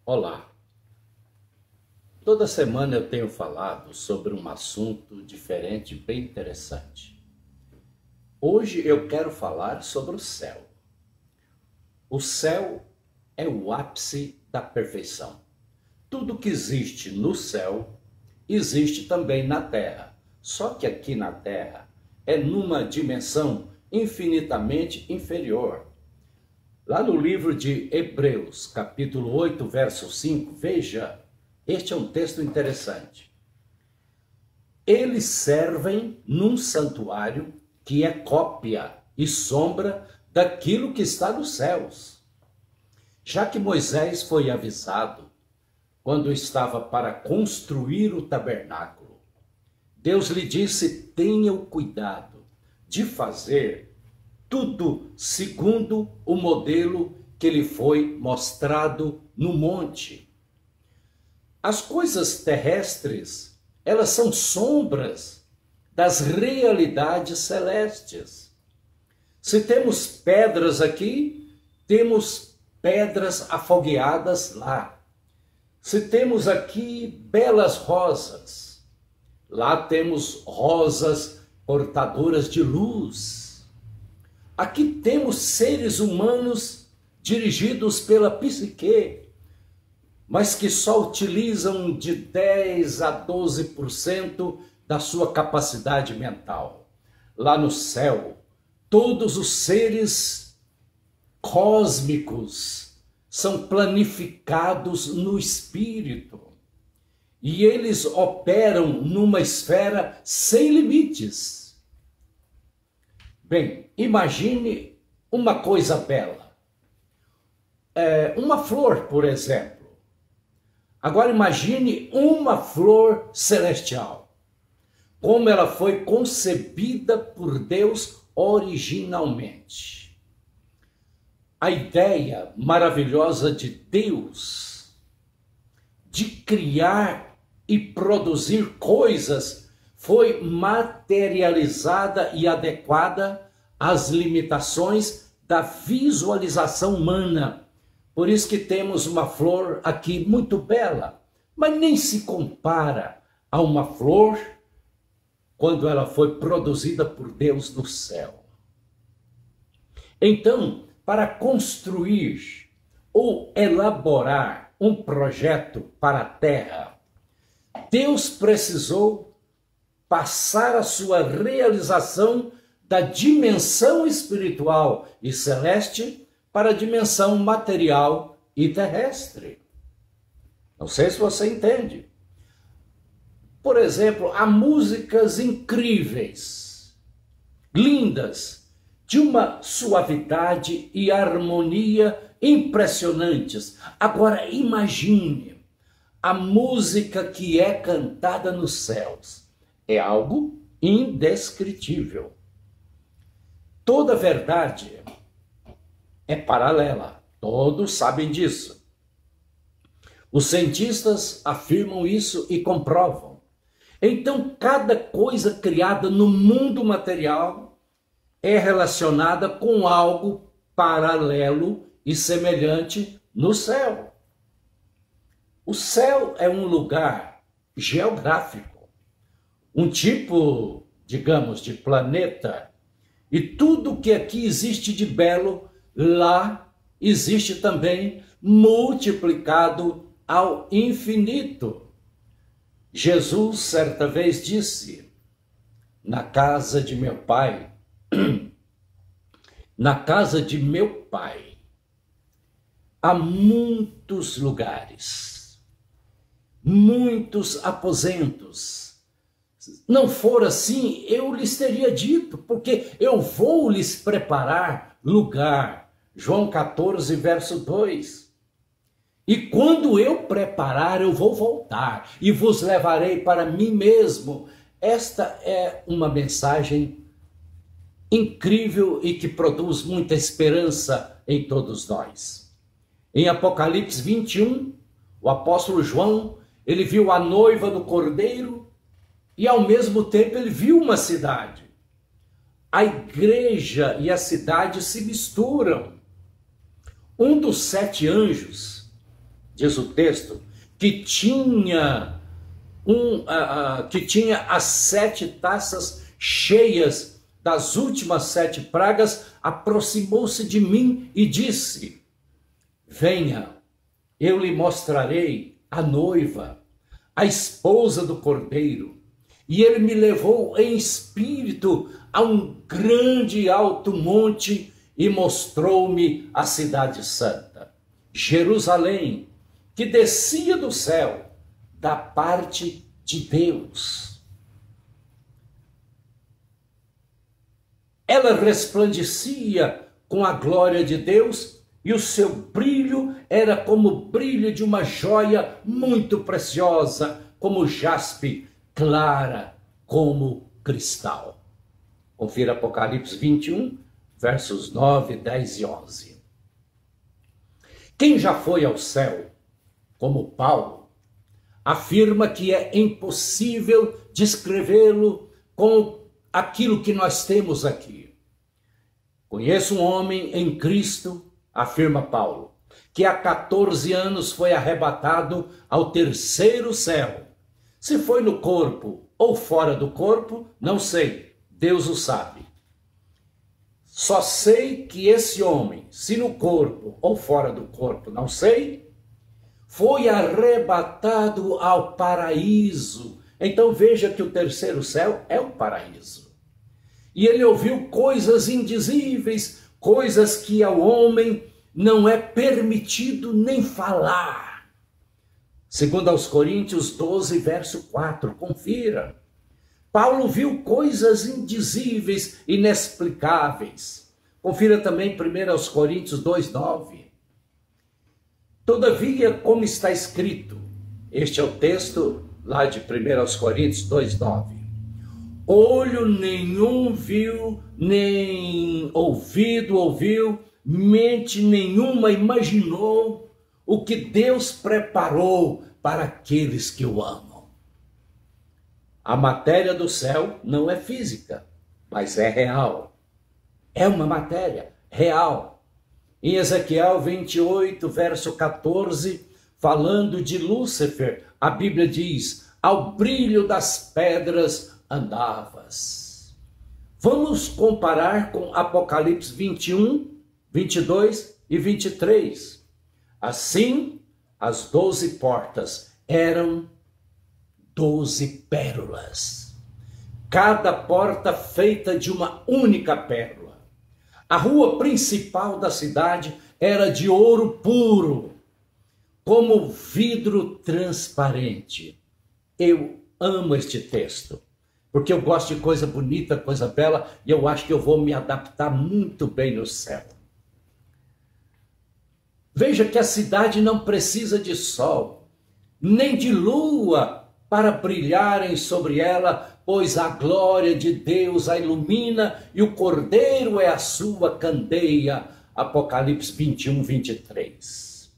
Olá! Toda semana eu tenho falado sobre um assunto diferente, bem interessante. Hoje eu quero falar sobre o céu. O céu é o ápice da perfeição. Tudo que existe no céu, existe também na terra. Só que aqui na terra é numa dimensão infinitamente inferior. Lá no livro de Hebreus, capítulo 8, verso 5, veja, este é um texto interessante. Eles servem num santuário que é cópia e sombra daquilo que está nos céus. Já que Moisés foi avisado, quando estava para construir o tabernáculo, Deus lhe disse: tenha o cuidado de fazer tudo segundo o modelo que lhe foi mostrado no monte. As coisas terrestres, elas são sombras das realidades celestes. Se temos pedras aqui, temos pedras afogueadas lá. Se temos aqui belas rosas, lá temos rosas portadoras de luz. Aqui temos seres humanos dirigidos pela psique, mas que só utilizam de 10 a 12% da sua capacidade mental. Lá no céu, todos os seres cósmicos são planificados no espírito e eles operam numa esfera sem limites. Bem, imagine uma coisa bela. Uma flor, por exemplo. Agora imagine uma flor celestial. Como ela foi concebida por Deus originalmente. A ideia maravilhosa de Deus de criar e produzir coisas foi materializada e adequada às limitações da visualização humana. Por isso que temos uma flor aqui muito bela, mas nem se compara a uma flor quando ela foi produzida por Deus no céu. Então, para construir ou elaborar um projeto para a terra, Deus precisou passar a sua realização da dimensão espiritual e celeste para a dimensão material e terrestre. Não sei se você entende. Por exemplo, há músicas incríveis, lindas, de uma suavidade e harmonia impressionantes. Agora imagine a música que é cantada nos céus. É algo indescritível. Toda verdade é paralela. Todos sabem disso. Os cientistas afirmam isso e comprovam. Então, cada coisa criada no mundo material é relacionada com algo paralelo e semelhante no céu. O céu é um lugar geográfico. Um tipo, digamos, de planeta, e tudo que aqui existe de belo, lá existe também multiplicado ao infinito. Jesus certa vez disse: na casa de meu pai, há muitos lugares, muitos aposentos. Não for assim, eu lhes teria dito, porque eu vou lhes preparar lugar. João 14, verso 2. E quando eu preparar, eu vou voltar e vos levarei para mim mesmo. Esta é uma mensagem incrível e que produz muita esperança em todos nós. Em Apocalipse 21, o apóstolo João, ele viu a noiva do Cordeiro, e ao mesmo tempo ele viu uma cidade. A igreja e a cidade se misturam. Um dos 7 anjos diz o texto, que tinha as 7 taças cheias das últimas 7 pragas, aproximou-se de mim e disse: venha, eu lhe mostrarei a noiva, a esposa do Cordeiro. E ele me levou em espírito a um grande e alto monte e mostrou-me a cidade santa, Jerusalém, que descia do céu, da parte de Deus. Ela resplandecia com a glória de Deus e o seu brilho era como o brilho de uma joia muito preciosa, como jaspe, clara como cristal. Confira Apocalipse 21, versos 9, 10 e 11. Quem já foi ao céu, como Paulo, afirma que é impossível descrevê-lo com aquilo que nós temos aqui. Conheço um homem em Cristo, afirma Paulo, que há 14 anos foi arrebatado ao 3º céu. Se foi no corpo ou fora do corpo, não sei, Deus o sabe. Só sei que esse homem, se no corpo ou fora do corpo, não sei, foi arrebatado ao paraíso. Então veja que o 3º céu é o paraíso. E ele ouviu coisas indizíveis, coisas que ao homem não é permitido nem falar. Segundo aos Coríntios 12, verso 4, confira. Paulo viu coisas indizíveis, inexplicáveis. Confira também 1 aos Coríntios 2, 9. Todavia, como está escrito, este é o texto lá de 1 aos Coríntios 2, 9. Olho nenhum viu, nem ouvido ouviu, mente nenhuma imaginou o que Deus preparou para aqueles que o amam. A matéria do céu não é física, mas é real. É uma matéria real. Em Ezequiel 28, verso 14, falando de Lúcifer, a Bíblia diz: ao brilho das pedras andavas. Vamos comparar com Apocalipse 21, 22 e 23. Assim, as 12 portas eram 12 pérolas. Cada porta feita de uma única pérola. A rua principal da cidade era de ouro puro, como vidro transparente. Eu amo este texto, porque eu gosto de coisa bonita, coisa bela, e eu acho que eu vou me adaptar muito bem no céu. Veja que a cidade não precisa de sol, nem de lua para brilharem sobre ela, pois a glória de Deus a ilumina e o Cordeiro é a sua candeia. Apocalipse 21, 23.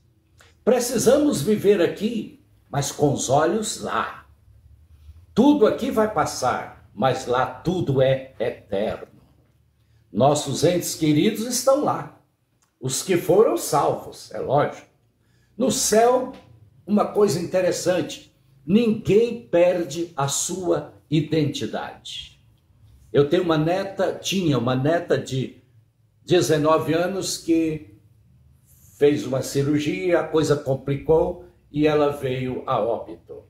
Precisamos viver aqui, mas com os olhos lá. Tudo aqui vai passar, mas lá tudo é eterno. Nossos entes queridos estão lá. Os que foram salvos, é lógico. No céu, uma coisa interessante, ninguém perde a sua identidade. Eu tenho tinha uma neta de 19 anos que fez uma cirurgia, a coisa complicou e ela veio a óbito.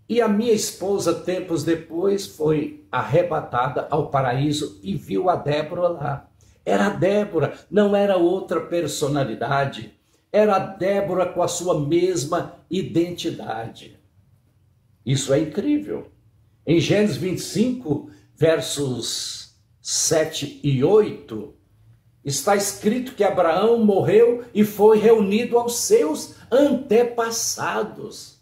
E a minha esposa, tempos depois, foi arrebatada ao paraíso e viu a Débora lá. Era a Débora, não era outra personalidade. Era a Débora com a sua mesma identidade. Isso é incrível. Em Gênesis 25, versos 7 e 8, está escrito que Abraão morreu e foi reunido aos seus antepassados.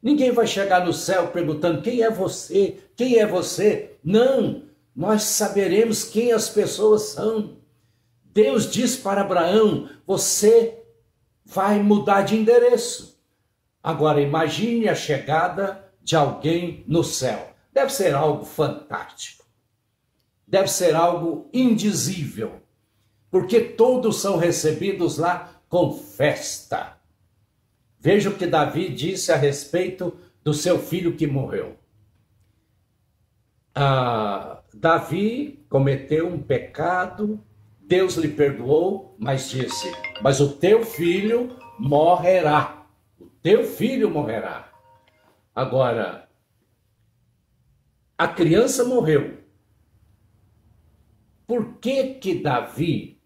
Ninguém vai chegar no céu perguntando: quem é você? Quem é você? Não, nós saberemos quem as pessoas são. Deus diz para Abraão: você vai mudar de endereço. Agora imagine a chegada de alguém no céu. Deve ser algo fantástico. Deve ser algo indizível. Porque todos são recebidos lá com festa. Veja o que Davi disse a respeito do seu filho que morreu. Davi cometeu um pecado, Deus lhe perdoou, mas disse: mas o teu filho morrerá. O teu filho morrerá. Agora, a criança morreu. Por que Davi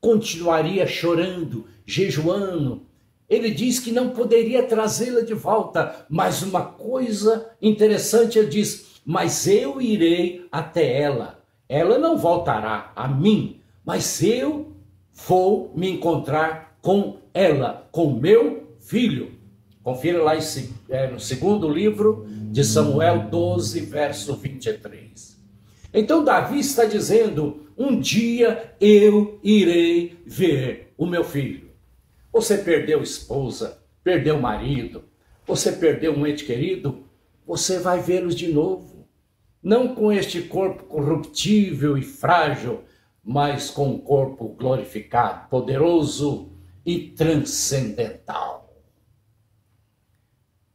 continuaria chorando, jejuando? Ele diz que não poderia trazê-la de volta, mas uma coisa interessante, ele diz: mas eu irei até ela. Ela não voltará a mim, mas eu vou me encontrar com ela, com meu filho. Confira lá no segundo livro de Samuel 12, verso 23. Então Davi está dizendo: um dia eu irei ver o meu filho. Você perdeu esposa, perdeu marido, você perdeu um ente querido, você vai vê-los de novo. Não com este corpo corruptível e frágil, mas com um corpo glorificado, poderoso e transcendental.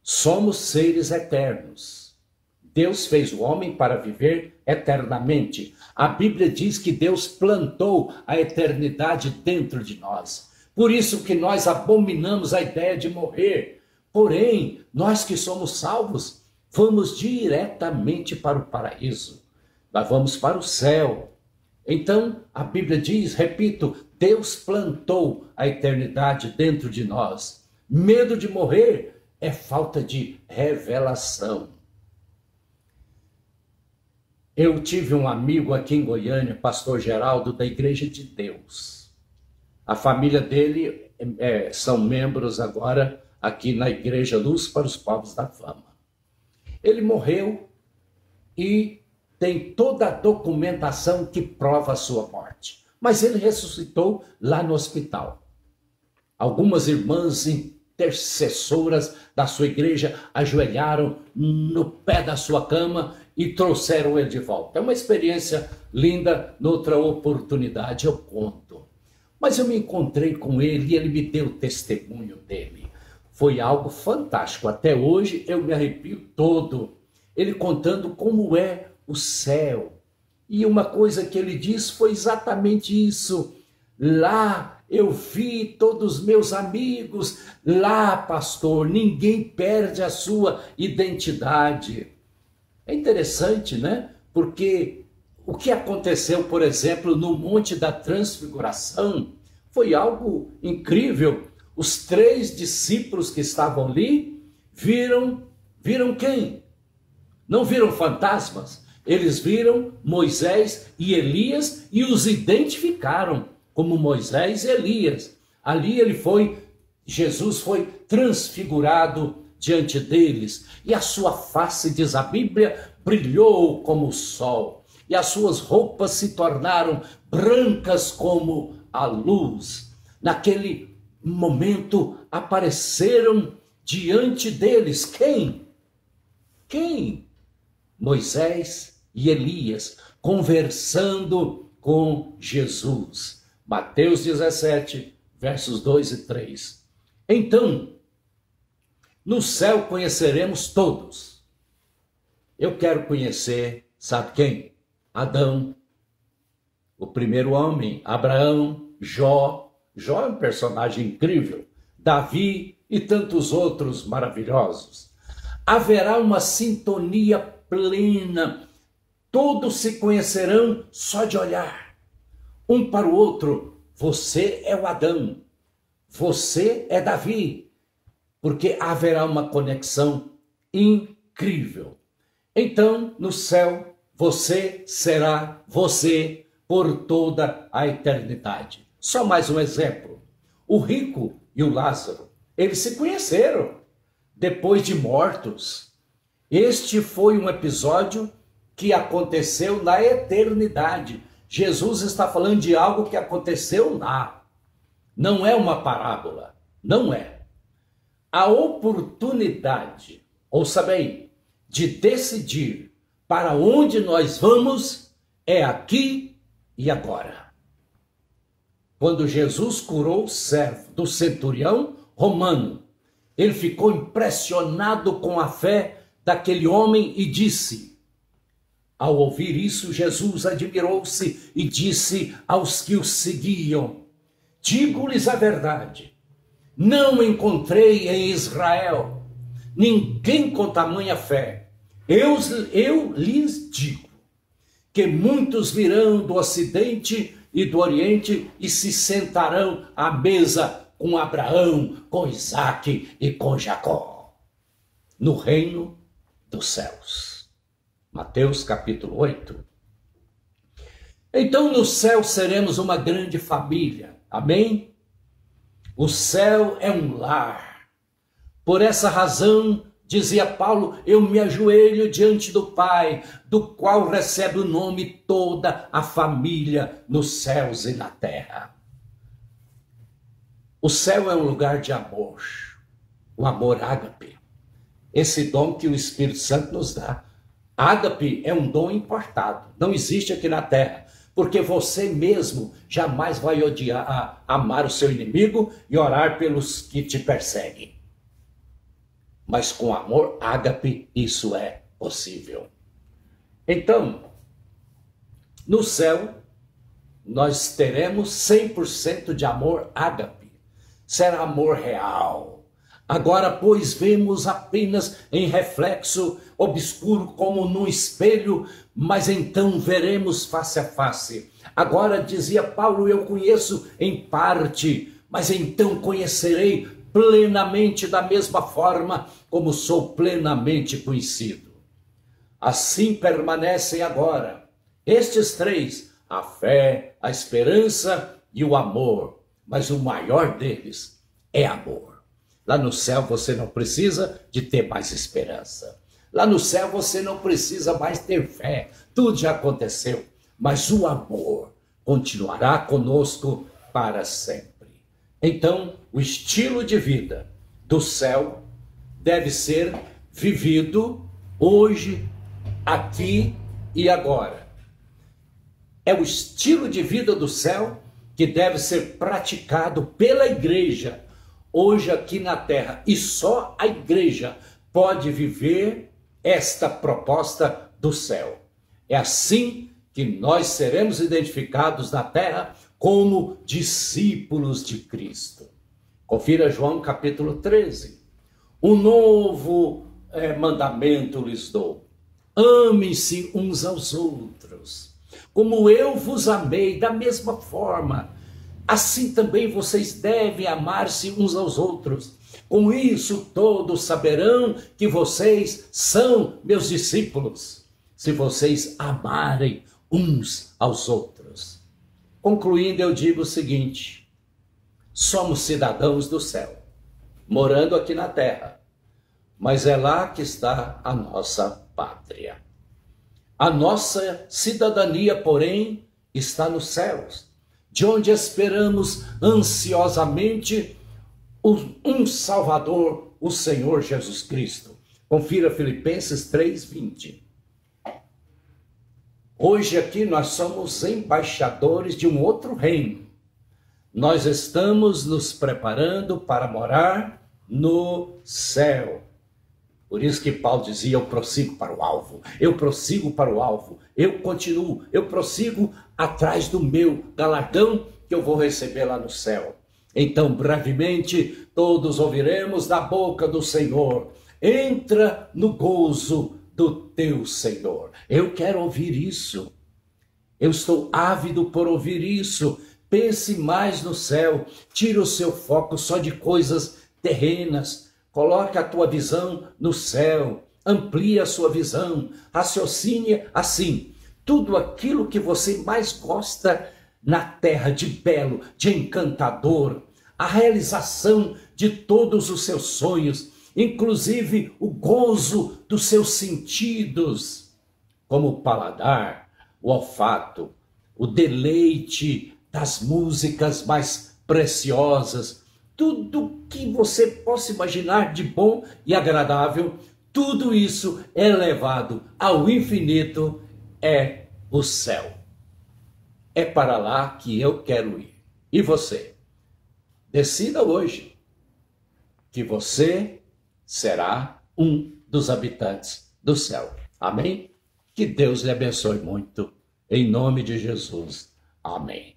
Somos seres eternos. Deus fez o homem para viver eternamente. A Bíblia diz que Deus plantou a eternidade dentro de nós. Por isso que nós abominamos a ideia de morrer. Porém, nós que somos salvos, vamos diretamente para o paraíso. Nós vamos para o céu. Então, a Bíblia diz, repito, Deus plantou a eternidade dentro de nós. Medo de morrer é falta de revelação. Eu tive um amigo aqui em Goiânia, pastor Geraldo, da Igreja de Deus. A família dele são membros agora aqui na Igreja Luz para os Povos da Fama. Ele morreu e tem toda a documentação que prova a sua morte. Mas ele ressuscitou lá no hospital. Algumas irmãs intercessoras da sua igreja ajoelharam no pé da sua cama e trouxeram ele de volta. É uma experiência linda, noutra oportunidade eu conto. Mas eu me encontrei com ele e ele me deu o testemunho dele. Foi algo fantástico. Até hoje eu me arrepio todo. Ele contando como é o céu. E uma coisa que ele disse foi exatamente isso. Lá eu vi todos os meus amigos. Lá, pastor, ninguém perde a sua identidade. É interessante, né? Porque o que aconteceu, por exemplo, no Monte da Transfiguração foi algo incrível. Os 3 discípulos que estavam ali viram quem? Não viram fantasmas. Eles viram Moisés e Elias e os identificaram como Moisés e Elias. Ali Jesus foi transfigurado diante deles. E a sua face, diz a Bíblia, brilhou como o sol. E as suas roupas se tornaram brancas como a luz. Naquele momento apareceram diante deles quem? Quem? Moisés e Elias conversando com Jesus. Mateus 17, versos 2 e 3. Então, no céu conheceremos todos. Eu quero conhecer, sabe quem? Adão, o primeiro homem, Abraão, Jó. Jó é um personagem incrível. Davi e tantos outros maravilhosos. Haverá uma sintonia plena. Todos se conhecerão só de olhar. Um para o outro. Você é o Adão. Você é Davi. Porque haverá uma conexão incrível. Então, no céu, você será você por toda a eternidade. Só mais um exemplo. O rico e o Lázaro, eles se conheceram depois de mortos. Este foi um episódio que aconteceu na eternidade. Jesus está falando de algo que aconteceu lá. Não é uma parábola. Não é. A oportunidade, ouça bem, de decidir para onde nós vamos é aqui e agora. Quando Jesus curou o servo do centurião romano, Ele ficou impressionado com a fé daquele homem e disse, ao ouvir isso, Jesus admirou-se e disse aos que o seguiam, digo-lhes a verdade, não encontrei em Israel ninguém com tamanha fé. Eu lhes digo que muitos virão do Ocidente e do Oriente e se sentarão à mesa com Abraão, com Isaque e com Jacó, no reino dos céus. Mateus capítulo 8. Então no céu seremos uma grande família, amém? O céu é um lar. Por essa razão, dizia Paulo, eu me ajoelho diante do Pai, do qual recebe o nome toda a família nos céus e na terra. O céu é um lugar de amor, o amor ágape, esse dom que o Espírito Santo nos dá. Ágape é um dom importado, não existe aqui na terra, porque você mesmo jamais vai amar o seu inimigo e orar pelos que te perseguem. Mas com amor ágape isso é possível. Então, no céu, nós teremos 100% de amor ágape. Será amor real. Agora, pois, vemos apenas em reflexo obscuro como num espelho, mas então veremos face a face. Agora, dizia Paulo, eu conheço em parte, mas então conhecerei plenamente da mesma forma como sou plenamente conhecido. Assim permanecem agora estes três, a fé, a esperança e o amor, mas o maior deles é amor. Lá no céu você não precisa de ter mais esperança. Lá no céu você não precisa mais ter fé. Tudo já aconteceu. Mas o amor continuará conosco para sempre. Então, o estilo de vida do céu deve ser vivido hoje, aqui e agora. É o estilo de vida do céu que deve ser praticado pela igreja hoje aqui na terra, e só a igreja pode viver esta proposta do céu. É assim que nós seremos identificados na terra como discípulos de Cristo. Confira João capítulo 13. Um novo mandamento lhes dou. Amem-se uns aos outros. Como eu vos amei, da mesma forma, assim também vocês devem amar-se uns aos outros. Com isso todos saberão que vocês são meus discípulos, se vocês amarem uns aos outros. Concluindo, eu digo o seguinte: somos cidadãos do céu, morando aqui na terra, mas é lá que está a nossa pátria. A nossa cidadania, porém, está nos céus, de onde esperamos ansiosamente um Salvador, o Senhor Jesus Cristo. Confira Filipenses 3:20. Hoje aqui nós somos embaixadores de um outro reino. Nós estamos nos preparando para morar no céu. Por isso que Paulo dizia, eu prossigo para o alvo, eu prossigo para o alvo, eu continuo, eu prossigo atrás do meu galardão que eu vou receber lá no céu. Então, brevemente, todos ouviremos da boca do Senhor, entra no gozo do teu Senhor. Eu quero ouvir isso, eu estou ávido por ouvir isso. Pense mais no céu, tira o seu foco só de coisas terrenas, coloque a tua visão no céu, amplie a sua visão, raciocine assim, tudo aquilo que você mais gosta na terra de belo, de encantador, a realização de todos os seus sonhos, inclusive o gozo dos seus sentidos, como o paladar, o olfato, o deleite das músicas mais preciosas, tudo que você possa imaginar de bom e agradável, tudo isso elevado ao infinito é o céu. É para lá que eu quero ir. E você? Decida hoje que você será um dos habitantes do céu. Amém? Que Deus lhe abençoe muito. Em nome de Jesus. Amém.